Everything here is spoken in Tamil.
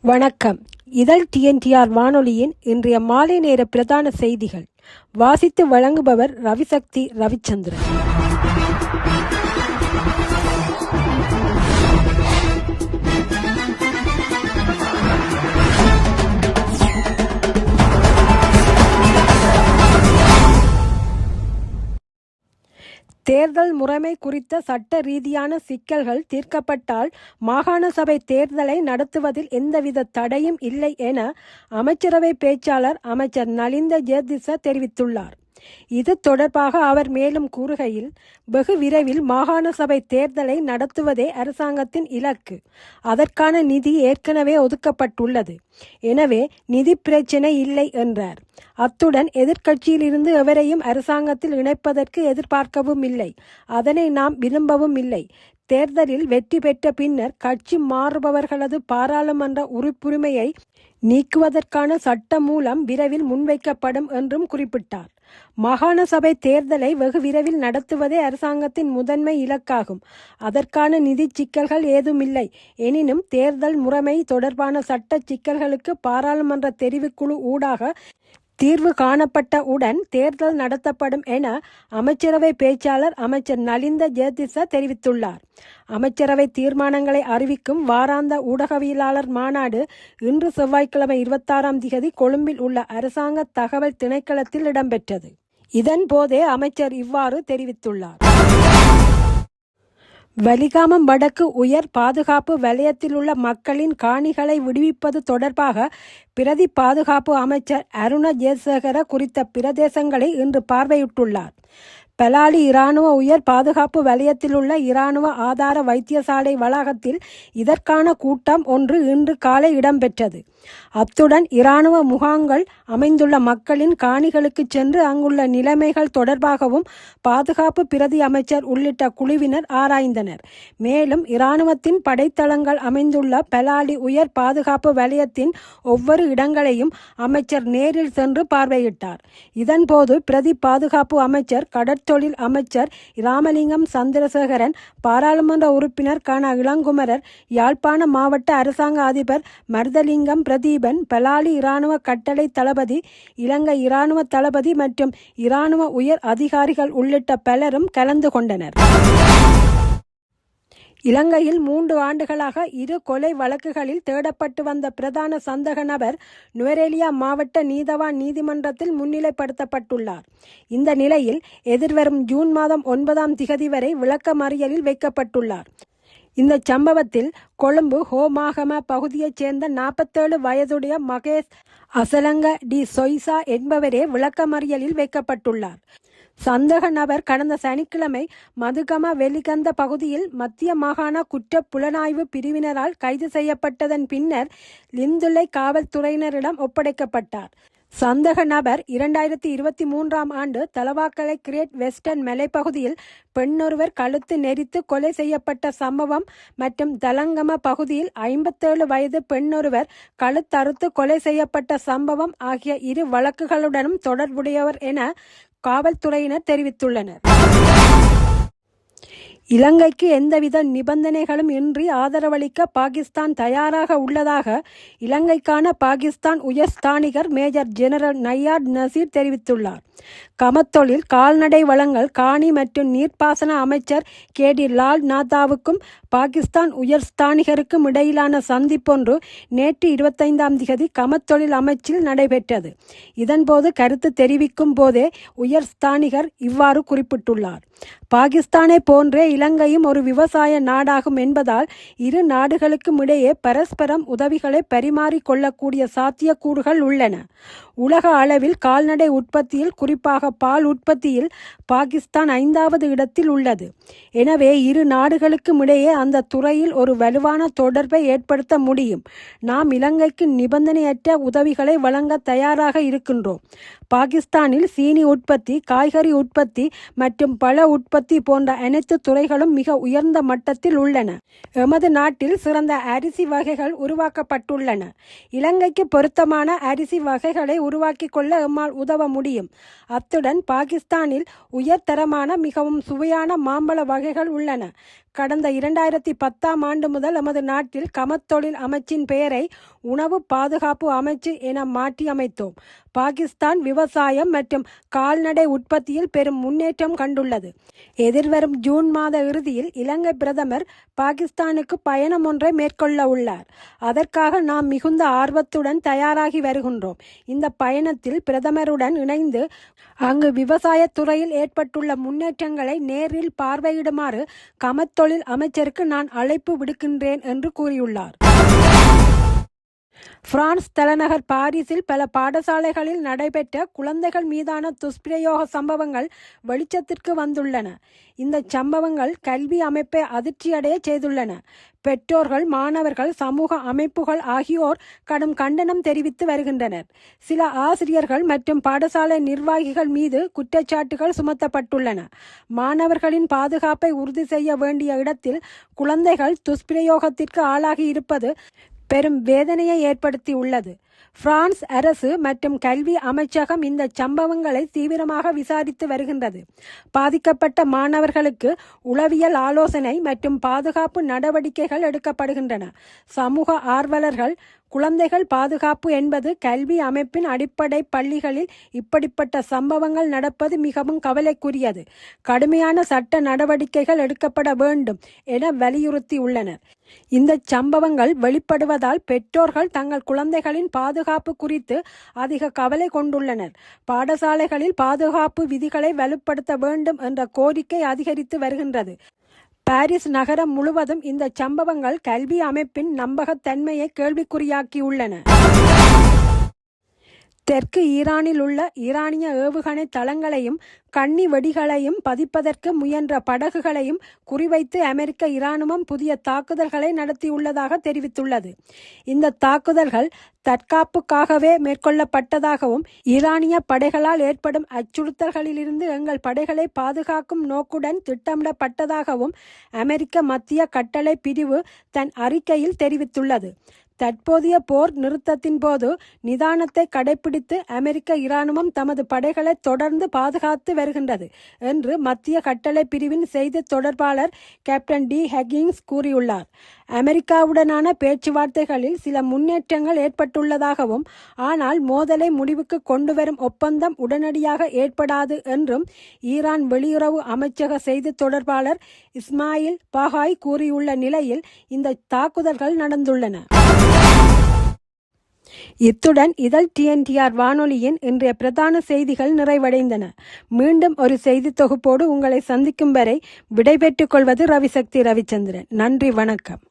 வணக்கம். இதழ் டிஎன்டிஆர் வானொலியின் இன்றைய மாலை நேர பிரதான செய்திகள் வாசித்து வழங்குபவர் ரவிசக்தி ரவிச்சந்திரன். தேர்தல் முறைமை குறித்த சட்ட ரீதியான சிக்கல்கள் தீர்க்கப்பட்டால் மாகாண சபை தேர்தலை நடத்துவதில் எந்தவித தடையும் இல்லை என அமைச்சரவை பேச்சாளர் அமைச்சர் நலிந்த ஜெயதிச தெரிவித்துள்ளார். இது தொடர்பாக அவர் மேலும் கூறுகையில், வெகு விரைவில் மாகாண சபை தேர்தலை நடத்துவதே அரசாங்கத்தின் இலக்கு. அதற்கான நிதி ஏற்கனவே ஒதுக்கப்பட்டுள்ளது. எனவே நிதி பிரச்சினை இல்லை என்றார். அத்துடன் எதிர்க்கட்சியிலிருந்து எவரையும் அரசாங்கத்தில் இணைப்பதற்கு எதிர்பார்க்கவும் இல்லை. அதனை நாம் விரும்பவும் இல்லை. தேர்தலில் வெற்றி பெற்ற பின்னர் கட்சி மாறுபவர்களது பாராளுமன்ற உறுப்புரிமையை நீக்குவதற்கான சட்ட மூலம் விரைவில் முன்வைக்கப்படும் என்றும் குறிப்பிட்டார். மாகாண சபை தேர்தலை வெகு விரைவில் நடத்துவதே அரசாங்கத்தின் முதன்மை இலக்காகும். அதற்கான நிதி சிக்கல்கள் ஏதுமில்லை. எனினும் தேர்தல் முறைமை தொடர்பான சட்ட சிக்கல்களுக்கு பாராளுமன்ற தெரிவுக்குழு ஊடாக தீர்வு காணப்பட்ட உடன் தேர்தல் நடத்தப்படும் என அமைச்சரவை பேச்சாளர் அமைச்சர் நலிந்த ஜெயதிச தெரிவித்துள்ளார். அமைச்சரவை தீர்மானங்களை அறிவிக்கும் வாராந்த ஊடகவியலாளர் மாநாடு இன்று செவ்வாய்க்கிழமை 26 கொழும்பில் உள்ள அரசாங்க தகவல் திணைக்களத்தில் இடம்பெற்றது. இதன் போதே அமைச்சர் இவ்வாறு தெரிவித்துள்ளார். வலிகாமம் வடக்கு உயர் பாதுகாப்பு வலயத்திலுள்ள மக்களின் காணிகளை விடுவிப்பது தொடர்பாக பிரதி பாதுகாப்பு அமைச்சர் அருண ஜெயசேகர குறித்த பிரதேசங்களை இன்று பார்வையிட்டுள்ளார். பலாலி இராணுவ உயர் பாதுகாப்பு வலயத்திலுள்ள இராணுவ ஆதார வைத்தியசாலை வளாகத்தில் இதற்கான கூட்டம் ஒன்று இன்று காலை இடம்பெற்றது. அத்துடன் இராணுவ முகாம்கள் அமைந்துள்ள மக்களின் காணிகளுக்கு சென்று அங்குள்ள நிலைமைகள் தொடர்பாகவும் பாதுகாப்பு பிரதி அமைச்சர் உள்ளிட்ட குழுவினர் ஆராய்ந்தனர். மேலும் இராணுவத்தின் படைத்தளங்கள் அமைந்துள்ள பலாலி உயர் பாதுகாப்பு வலயத்தின் ஒவ்வொரு இடங்களையும் அமைச்சர் நேரில் சென்று பார்வையிட்டார். இதன்போது பிரதி பாதுகாப்பு அமைச்சர், கடற்தொழில் அமைச்சர் இராமலிங்கம் சந்திரசேகரன், பாராளுமன்ற உறுப்பினர் கன இளங்குமரர், யாழ்ப்பாண மாவட்ட அரசாங்க அதிபர் மருதலிங்கம் பிரதீபன், பலாலி இராணுவ கட்டளை தளபதி, இலங்கை இராணுவ தளபதி மற்றும் இராணுவ உயர் அதிகாரிகள் உள்ளிட்ட பலரும் கலந்து கொண்டனர். இலங்கையில் 3 ஆண்டுகளாக 2 கொலை வழக்குகளில் தேடப்பட்டு வந்த பிரதான சந்தக நபர் நுவரெலியா மாவட்ட நீதவான் நீதிமன்றத்தில் முன்னிலைப்படுத்தப்பட்டுள்ளார். இந்த நிலையில் எதிர்வரும் ஜூன் மாதம் 9 வரை விளக்கமறியலில் வைக்கப்பட்டுள்ளார். இந்த சம்பவத்தில் கொழும்பு ஹோமாகம பகுதியைச் சேர்ந்த 47 வயதுடைய மகேஷ் அசலங்க டி சொய்சா என்பவரே விளக்கமறியலில் வைக்கப்பட்டுள்ளார். சந்தக நபர் கடந்த சனிக்கிழமை மதுகம வெலிகந்த பகுதியில் மத்திய மாகாண குற்ற புலனாய்வு பிரிவினரால் கைது செய்யப்பட்டதன் பின்னர் லிந்துலை காவல்துறையினரிடம் ஒப்படைக்கப்பட்டார். சந்தக நபர் 2023 ஆண்டு தலவாக்கலை கிரேட் வெஸ்டர்ன் மலைப்பகுதியில் பெண்ணொருவர் கழுத்து நெரித்து கொலை செய்யப்பட்ட சம்பவம் மற்றும் தலங்கம பகுதியில் 57 வயது பெண்ணொருவர் கழுத்தறுத்து கொலை செய்யப்பட்ட சம்பவம் ஆகிய 2 வழக்குகளுடனும் தொடர்புடையவர் என காவல்துறையினர் தெரிவித்துள்ளனர். இலங்கைக்கு எந்தவித நிபந்தனைகளும் இன்றி ஆதரவளிக்க பாகிஸ்தான் தயாராக உள்ளதாக இலங்கைக்கான பாகிஸ்தான் உயர்ஸ்தானிகர் மேஜர் ஜெனரல் நயாட் நசீர் தெரிவித்துள்ளார். கமத்தொழில், கால்நடை வளங்கள், காணி மற்றும் நீர்ப்பாசன அமைச்சர் கேடி லால் நாத்தாவுக்கும் பாகிஸ்தான் உயர்ஸ்தானிகருக்கும் இடையிலான சந்திப்பொன்று நேற்று 25 கமத்தொழில் அமைச்சில் நடைபெற்றது. இதன்போது கருத்து தெரிவிக்கும் போதே உயர்ஸ்தானிகர் இவ்வாறு குறிப்பிட்டுள்ளார். பாகிஸ்தானை போன்றே இலங்கையும் ஒரு விவசாய நாடாகும் என்பதால் 2 நாடுகளுக்கும் இடையே பரஸ்பரம் உதவிகளை பரிமாறிக்கொள்ளக்கூடிய சாத்தியக்கூறுகள் உள்ளன. உலக அளவில் கால்நடை உற்பத்தியில், குறிப்பாக பால் உற்பத்தியில் பாகிஸ்தான் 5வது இடத்தில் உள்ளது. எனவே 2 நாடுகளுக்கும் இடையே அந்த துறையில் ஒரு வலுவான தொடர்பை ஏற்படுத்த முடியும். நாம் இலங்கைக்கு நிபந்தனையற்ற உதவிகளை வழங்க தயாராக இருக்கின்றோம். பாகிஸ்தானில் சீனி உற்பத்தி, காய்கறி உற்பத்தி மற்றும் பழ உற்பத்தி போன்ற அனைத்து துறைகளும் மிக உயர்ந்த மட்டத்தில் உள்ளன. எமது நாட்டில் சிறந்த அரிசி வகைகள் உருவாக்கப்பட்டுள்ளன. இலங்கைக்கு பொருத்தமான அரிசி வகைகளை உருவாக்கி கொள்ள எம்மால் உதவ முடியும். அத்துடன் பாகிஸ்தானில் உயர்தரமான மிகவும் சுவையான மாம்பழ வகைகள் உள்ளன. கடந்த 2010ஆம் ஆண்டு முதல் எமது நாட்டில் கமத்தொழில் அமைச்சின் பெயரை உணவு பாதுகாப்பு அமைச்சு என மாற்றியமைத்தோம். பாகிஸ்தான் விவசாயம் மற்றும் கால்நடை உற்பத்தியில் பெரும் முன்னேற்றம் கண்டுள்ளது. எதிர்வரும் ஜூன் மாத இறுதியில் இலங்கை பிரதமர் பாகிஸ்தானுக்கு பயணம் ஒன்றை மேற்கொள்ள உள்ளார். அதற்காக நாம் மிகுந்த ஆர்வத்துடன் தயாராகி வருகின்றோம். இந்த பயணத்தில் பிரதமருடன் இணைந்து அங்கு விவசாயத்துறையில் ஏற்பட்டுள்ள முன்னேற்றங்களை நேரில் பார்வையிடுமாறு கமத்தொழில் அமைச்சருக்கு நான் அழைப்பு விடுக்கின்றேன் என்று கூறியுள்ளார். பிரான்ஸ் தலைநகர் பாரிஸில் பல பாடசாலைகளில் நடைபெற்ற குழந்தைகள் மீதான துஷ்பிரயோக சம்பவங்கள் வெளிச்சத்திற்கு வந்துள்ளன. இந்த சம்பவங்கள் கல்வி அமைப்பை அதிர்ச்சியடைய செய்துள்ளன. பெற்றோர்கள், மாணவர்கள், சமூக அமைப்புகள் ஆகியோர் கடும் கண்டனம் தெரிவித்து வருகின்றனர். சில ஆசிரியர்கள் மற்றும் பாடசாலை நிர்வாகிகள் மீது குற்றச்சாட்டுகள் சுமத்தப்பட்டுள்ளன. மாணவர்களின் பாதுகாப்பை உறுதி செய்ய வேண்டிய இடத்தில் குழந்தைகள் துஷ்பிரயோகத்திற்கு ஆளாகி இருப்பது பெரும் வேதனையை ஏற்படுத்தி உள்ளது. பிரான்ஸ் அரசு மற்றும் கல்வி அமைச்சகம் இந்த சம்பவங்களை தீவிரமாக விசாரித்து வருகின்றது. பாதிக்கப்பட்ட மாணவர்களுக்கு உளவியல் ஆலோசனை மற்றும் பாதுகாப்பு நடவடிக்கைகள் எடுக்கப்படுகின்றன. சமூக ஆர்வலர்கள், குழந்தைகள் பாதுகாப்பு என்பது கல்வி அமைப்பின் அடிப்படை பள்ளிகளில் இப்படிப்பட்ட சம்பவங்கள் நடப்பது மிகவும் கவலைக்குரியது. கடுமையான சட்ட நடவடிக்கைகள் எடுக்கப்பட வேண்டும் என வலியுறுத்தியுள்ளனர். இந்த சம்பவங்கள் வெளிப்படுவதால் பெற்றோர்கள் தங்கள் குழந்தைகளின் பாதுகாப்பு குறித்து அதிக கவலை கொண்டுள்ளனர். பாடசாலைகளில் பாதுகாப்பு விதிகளை வலுப்படுத்த வேண்டும் என்ற கோரிக்கை அதிகரித்து வருகின்றது. பாரிஸ் நகரம் முழுவதும் இந்த சம்பவங்கள் கல்வி அமைப்பின் நம்பகத்தன்மையை கேள்விக்குறியாக்கியுள்ளன. தெற்கு ஈரானில் உள்ள ஈரானிய ஏவுகணை தளங்களையும் கண்ணி வெடிகளையும் பதிப்பதற்கு முயன்ற படகுகளையும் குறிவைத்து அமெரிக்க இராணுவம் புதிய தாக்குதல்களை நடத்தியுள்ளதாக தெரிவித்துள்ளது. இந்த தாக்குதல்கள் தற்காப்புக்காகவே மேற்கொள்ளப்பட்டதாகவும், ஈரானிய படைகளால் ஏற்படும் அச்சுறுத்தல்களிலிருந்து எங்கள் படைகளை பாதுகாக்கும் நோக்குடன் திட்டமிடப்பட்டதாகவும் அமெரிக்க மத்திய கட்டளை பிரிவு தன் அறிக்கையில் தெரிவித்துள்ளது. தற்போதைய போர் நிறுத்தத்தின் போது நிதானத்தை கடைபிடித்து அமெரிக்க இராணுவம் தமது படைகளை தொடர்ந்து பாதுகாத்து வருகின்றது என்று மத்திய கட்டளை பிரிவின் செய்தி தொடர்பாளர் கேப்டன் டி ஹக்கிங்ஸ் கூறியுள்ளார். அமெரிக்காவுடனான பேச்சுவார்த்தைகளில் சில முன்னேற்றங்கள் ஏற்பட்டுள்ளதாகவும், ஆனால் மோதலை முடிவுக்கு கொண்டுவரும் ஒப்பந்தம் உடனடியாக ஏற்படாது என்றும் ஈரான் வெளியுறவு அமைச்சக செய்தி தொடர்பாளர் இஸ்மாயில் பாகாய் கூறியுள்ள நிலையில் இந்த தாக்குதல்கள் நடந்துள்ளன. இத்துடன் இதழ் TNTR வானொலியின் இன்றைய பிரதான செய்திகள் நிறைவடைந்தன. மீண்டும் ஒரு செய்தி தொகுப்போடு உங்களை சந்திக்கும் வரை விடைபெற்றுக் கொள்வது ரவிசக்தி ரவிச்சந்திரன். நன்றி, வணக்கம்.